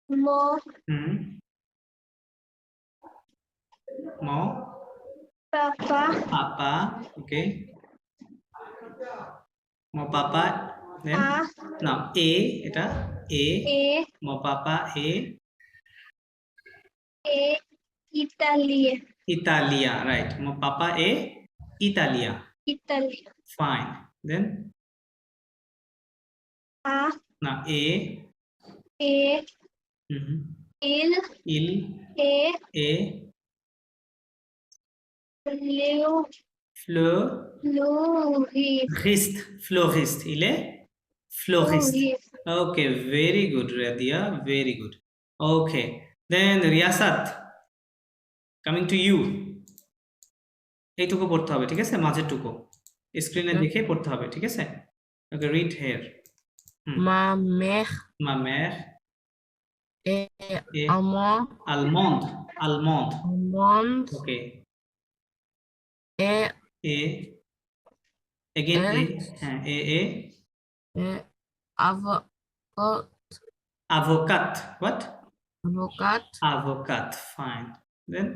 Mo. Mo. Papa. Papa. Okay. Mo papa. Then A. now A. Eta A. A. Mo papa A. A. Italia. Italia. Right. Mo papa A. Italia. Italia. Fine. Then A. now A. A. Il. Il. A. A. Leo. Florist. Florist. Il est florist. Okay, very good, Radia. Very good. Okay. Then Riyasat. Coming to you. এইটুকু পড়তে হবে, ঠিক আছে? মাঝেরটুকু স্ক্রিনে দেখে পড়তে হবে, ঠিক আছে? ওকে, read here. Ma mère Ma mère est est allemande. Okay. Et again est avocate. What? Avocate. Fine. Then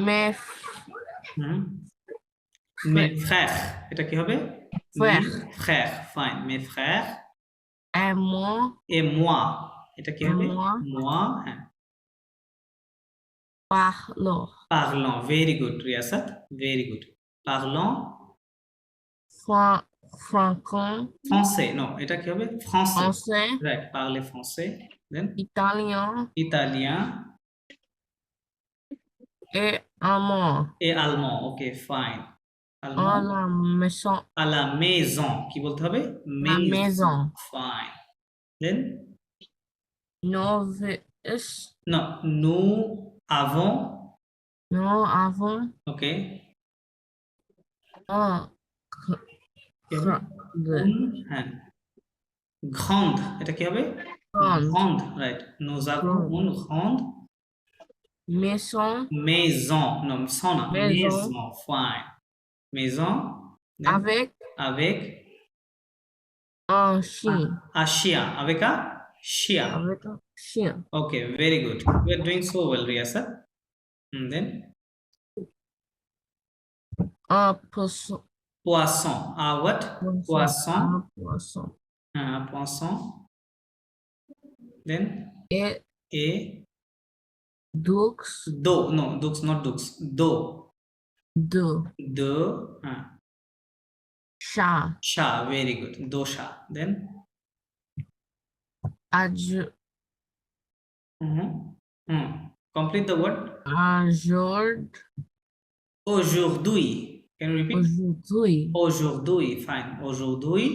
mes frères. এটা কি হবে? Frères. Fine. Mes frères et moi. এটা কি হবে? Moi. হ্যাঁ। Parlons. Very good, Riyasat. Very good. Parlons français. Non, এটা কি হবে? Français. Right. Parler français. Then italien et allemand. Okay, fine. allemand À la maison. কি বলতে হবে? maison. Fine. Then nous avons. Okay. Grande. এটা কি হবে? Grande. Right. Nous avons une grande maison. Non, maison. Fine. Maison. Then avec un chien. Avec un chien. Okay, very good. We are doing so well, Riyasat. And then un poisson. What? Poisson. Un poisson. Then et Dux. No, Dux, not Dux. Chat. Very good. Dosha. Then complete the word. Aujourd'hui. Can you repeat? Aujourd'hui. Fine. Aujourd'hui.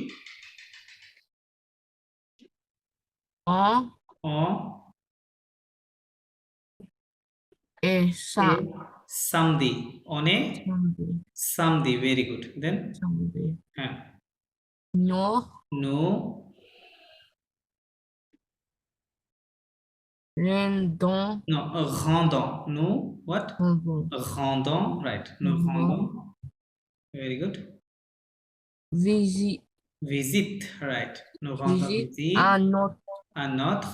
Samedi. On a Samedi. Very good. Then no rendons. No, rendons. No, what? Rendons. Right. No, rendons. Very good. Visite. Right. No, rendons visite à notre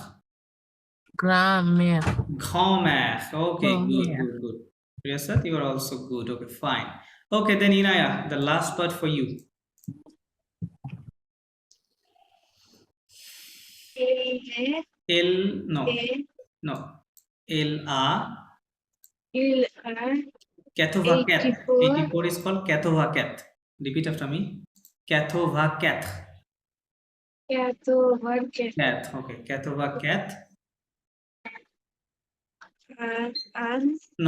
grand-mère. Okay, good. Riyasat, you are also good. Okay, fine. Okay, then Inaya, the last part for you. No. Cathovacat. 84 is called Cathovacat. Repeat after me. Cathovacat. Okay, Cathovacat.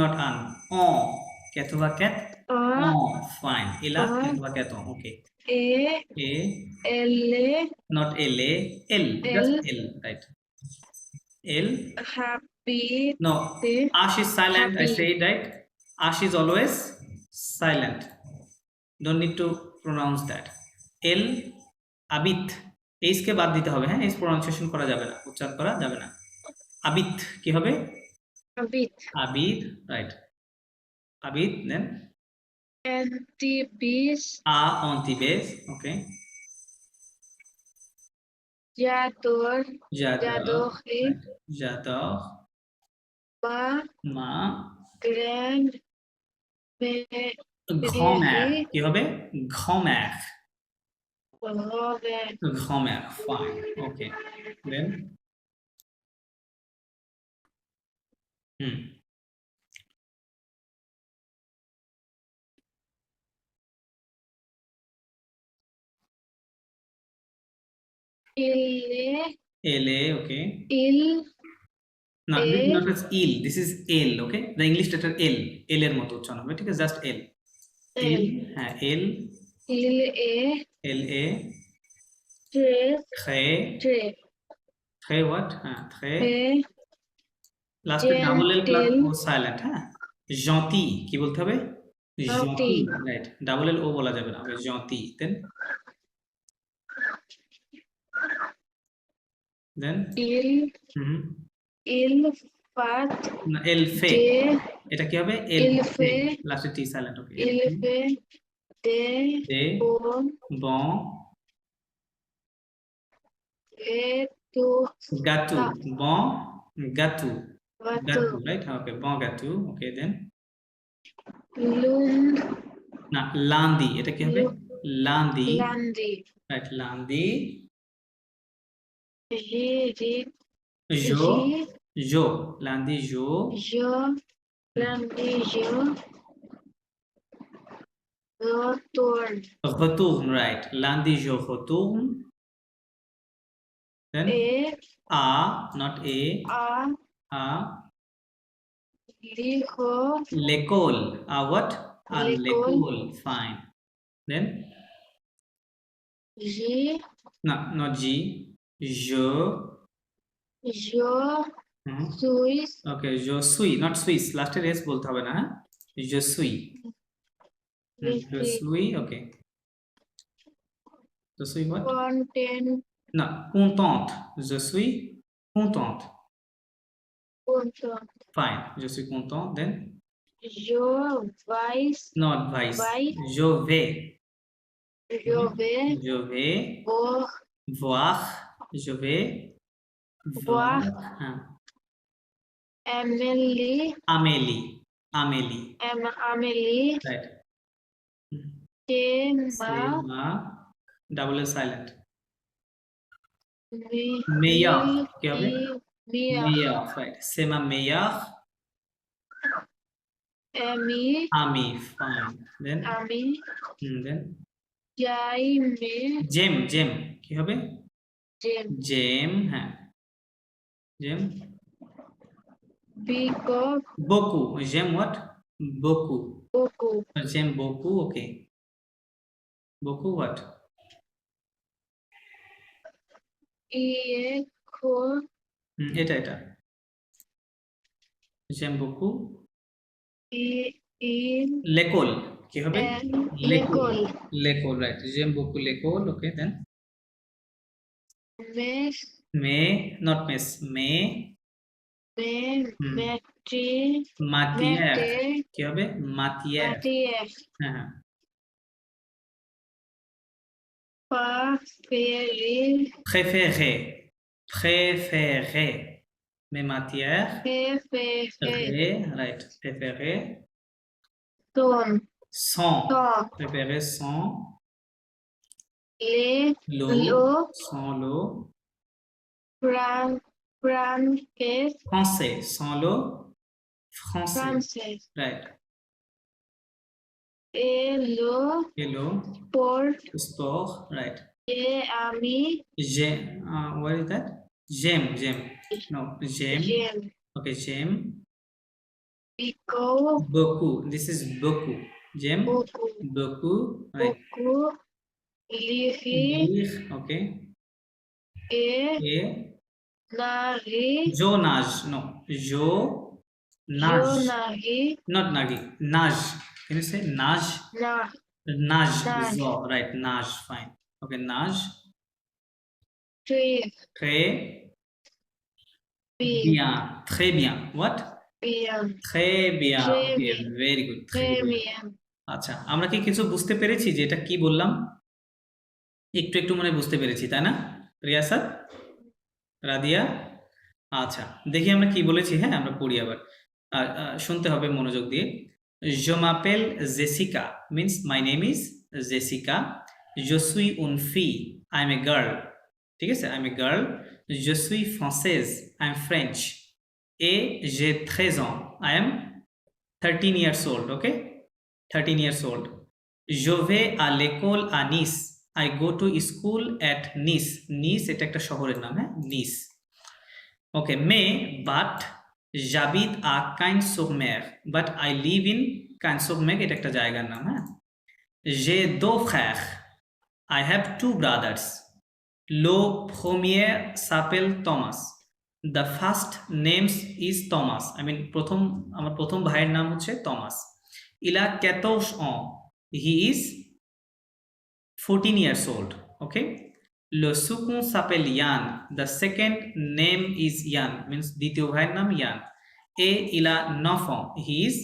Not an. Cathovacat. Fine. Ila Cathovacat. Okay. Not L. Just L. Right. L. Happy. No. Ash is silent. I say it right. Ash is always silent. Don't need to pronounce that. L. Abit. H কে বাদ দিতে হবে, হ্যাঁ? H pronunciation করা যাবে না, উচ্চারণ করা যাবে না। Abit কি হবে? Abid. Right. Abid. Then Antibes. Antibes. Okay. j'adore, J'adore. j'adorerais, Right. J'adore. ma Ma grande mère, grand-mère কি হবে grand-mère grand-mère, grand-mère fine okay then hmm il est, okay il no this is est, not as il this is l okay the english letter l এর মতো উচ্চারণ হবে ঠিক আছে just l il হ্যাঁ l il est l a très, très très, très what হ্যাঁ très très লাস্টে double L plus gentil, ও সাইলেন্ট হ্যাঁ gentil কি বলতে হবে gentil gentil, right double L ও বলা যাবে না হবে gentil then হুম il fait না এল ফে des, এটা কি হবে এল il ফে fait, লাস্টে টি সাইলেন্ট ওকে il fait des দে bons bon retours, gâteau bon gâteau retours, gâteau right okay bon gâteau okay then lund, না lundi এটা কি হবে lundi lundi, right lundi jeudi, jo jo lundi jo lundi, retourne, retourne right lundi je retourne then et a not a l'école a what a L'école. l'école fine then j'ai, no not g je je hmm. suis, okay je suis not Swiss last এর s বলতে হবে না হ্যাঁ je suis je suis okay je suis what content, no contente je suis contente content, fine je suis content then je vais, not vice Vai. je vais je vais voir, voir je vais Voir. hein. Amélie, Amélie Amélie, right c'est c'est ma ma double L silent meilleure কি হবে meilleure meilleure right c'est ma meilleure amie, amie fine then then j'aime, jem কি হবে j'aime, jem হ্যাঁ jem beaucoup, beaucoup j'aime what beaucoup beaucoup, j'aime beaucoup okay beaucoup what école, এটা j'aime beaucoup l'école কি হবে l'école, l'école right j'aime beaucoup l'école okay then mais, not mess mais matière কি হবে matière হ্যাঁ হ্যাঁ préféré mes matières right préféré sont préféré sont l'eau français sans l'eau français right et hello sport right j'ai what is that j'aime no j'aime okay j'aime beaucoup this is beaucoup j'aime beaucoup right lire okay et je nage no je nage not nagi nage can you say nage nage so, right nage fine okay nage très bien what très bien okay very good très bien আচ্ছা আমরা কি কিছু বুঝতে পেরেছি যে এটা কি বললাম একটু মনে বুঝতে পেরেছি তাই না রিয়াসাত, রাদিয়া, আচ্ছা দেখি আমরা কি বলেছি। হ্যাঁ আমরা পড়ি আবার, শুনতে হবে মনোযোগ দিয়ে। Je m'appelle Jessica means my name is Jessica. Je suis une fille, I'm a girl. ঠিক আছে, I'm a girl. Je suis française, I'm French. Et j'ai 13 ans, I am 13 years old. Okay, 13 years old. Je vais à l'école à Nice. I go to school at Nice. Nice এটা একটা শহরের নাম, হ্যাঁ, Nice. Okay, mais but j'habite à Cagnes-sur-Mer, but I live in Cagnes-sur-Mer, এটা একটা জায়গার নাম, হ্যাঁ। J'ai deux frères, I have two brothers. Le premier s'appelle Thomas. The first name is Thomas. I mean আমার প্রথম ভাইয়ের নাম হচ্ছে Thomas. Il a 14 ans. He is 14 years old. Okay. Le second s'appelle Yann. The second name is Yann, means দ্বিতীয় ভাইয়ের নাম Yann. Et il a 9 ans. He is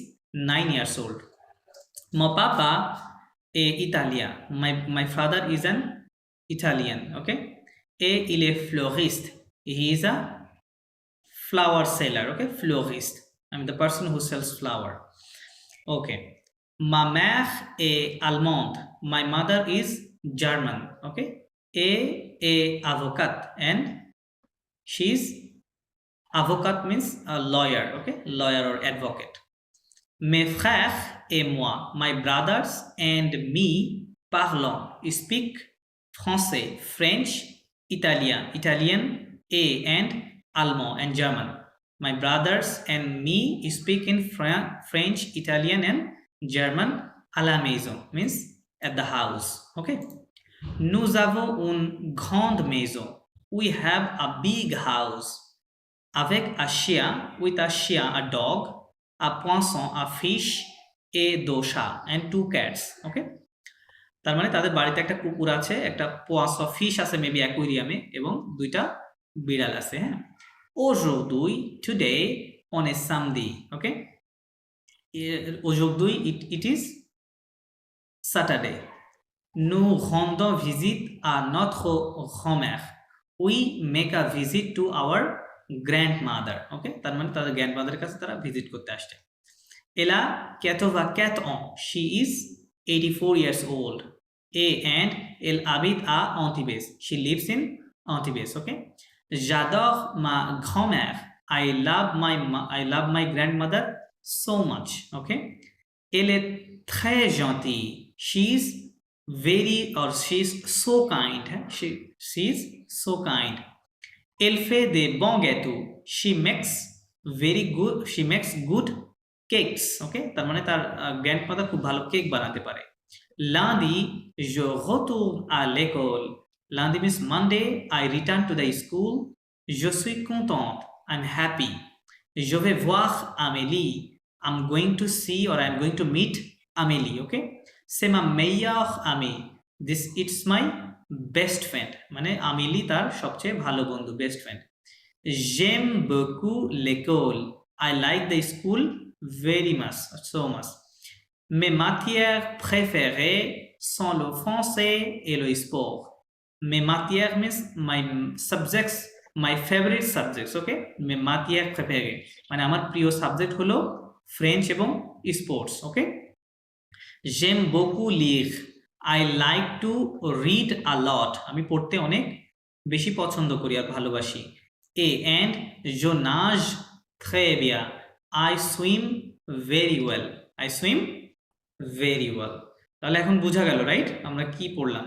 9 years old. Mon papa est italien. My father is an Italian. Okay. Et il est fleuriste. He is a flower seller. Okay, fleuriste. I mean the person who sells flower. Okay. Ma mère est allemande. My mother is German. Okay. A avocate and she's avocate means a lawyer. Okay, lawyer or advocate. Mes frères et moi, my brothers and me, parlons, speak français, French, Italian, and Allemand and German. My brothers and me speak in French, Italian, and German à la maison, means at the house. Okay. Nous avons une grande maison. We have a big house. Avec un chien, with a chien, a dog, a poisson, a fish, et deux chats, and 2 cats. Okay? তার মানে তাদের বাড়িতে একটা কুকুর আছে, একটা পোয়াসো fish আছে maybe অ্যাকুয়ারিয়ামে, এবং 2টা বিড়াল আছে, হ্যাঁ। Aujourd'hui, today, on a samedi. Okay? Aujourd'hui, it is Saturday. Nous rendons visite à notre grand-mère. We make a visit to our grandmother. Okay, তার মানে তাদের গ্র্যান্ডমাদারের কাছে তারা ভিজিট করতে আসছে। Elle a 84 ans. She is 84 years old. And elle habite à Antibes. She lives in Antibes. Okay. J'adore ma grand-mère. I love my grandmother so much. Okay. Elle est très gentille. She's so kind. She's so kind. Elle fait des bons gâteaux. She makes good cakes. Okay, তার মানে তার grandmother খুব ভালো cake বানাতে পারে। Lundi, je retourne à l'école. Lundi means Monday. I return to the school. Je suis contente. I'm happy. Je vais voir Amélie. I'm going to see or I'm going to meet Amélie. Okay. C'est ma meilleure amie. It's my best friend. মানে আমিলি তার সবচেয়ে ভালো বন্ধু, best friend. J'aime beaucoup l'école. I like the school very much, so much. Mes matières préférées sont le français et le sport. Mes matières means my subjects, my favorite subjects. Okay, mes matières préférées মানে আমার প্রিয় subject হলো French এবং sports. Okay. J'aime beaucoup lire. I like to read a lot. আমি পড়তে অনেক বেশি পছন্দ করি আর ভালোবাসি। And je nage très bien. I swim very well. I swim very well. তাহলে এখন বোঝা গেল, রাইট, আমরা কি পড়লাম।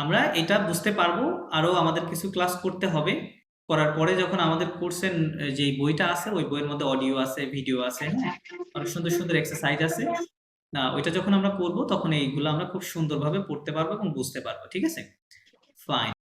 আমরা এটা বুঝতে পারবো, আরো আমাদের কিছু ক্লাস করতে হবে। করার পরে যখন আমাদের কোর্সের যে বইটা আছে ওই বইয়ের মধ্যে অডিও আছে, ভিডিও আছে, অনেক সুন্দর সুন্দর এক্সারসাইজ আছে, না ওইটা যখন আমরা করবো তখন এইগুলো আমরা খুব সুন্দরভাবে পড়তে পারবো এবং বুঝতে পারবো। ঠিক আছে, ফাইন।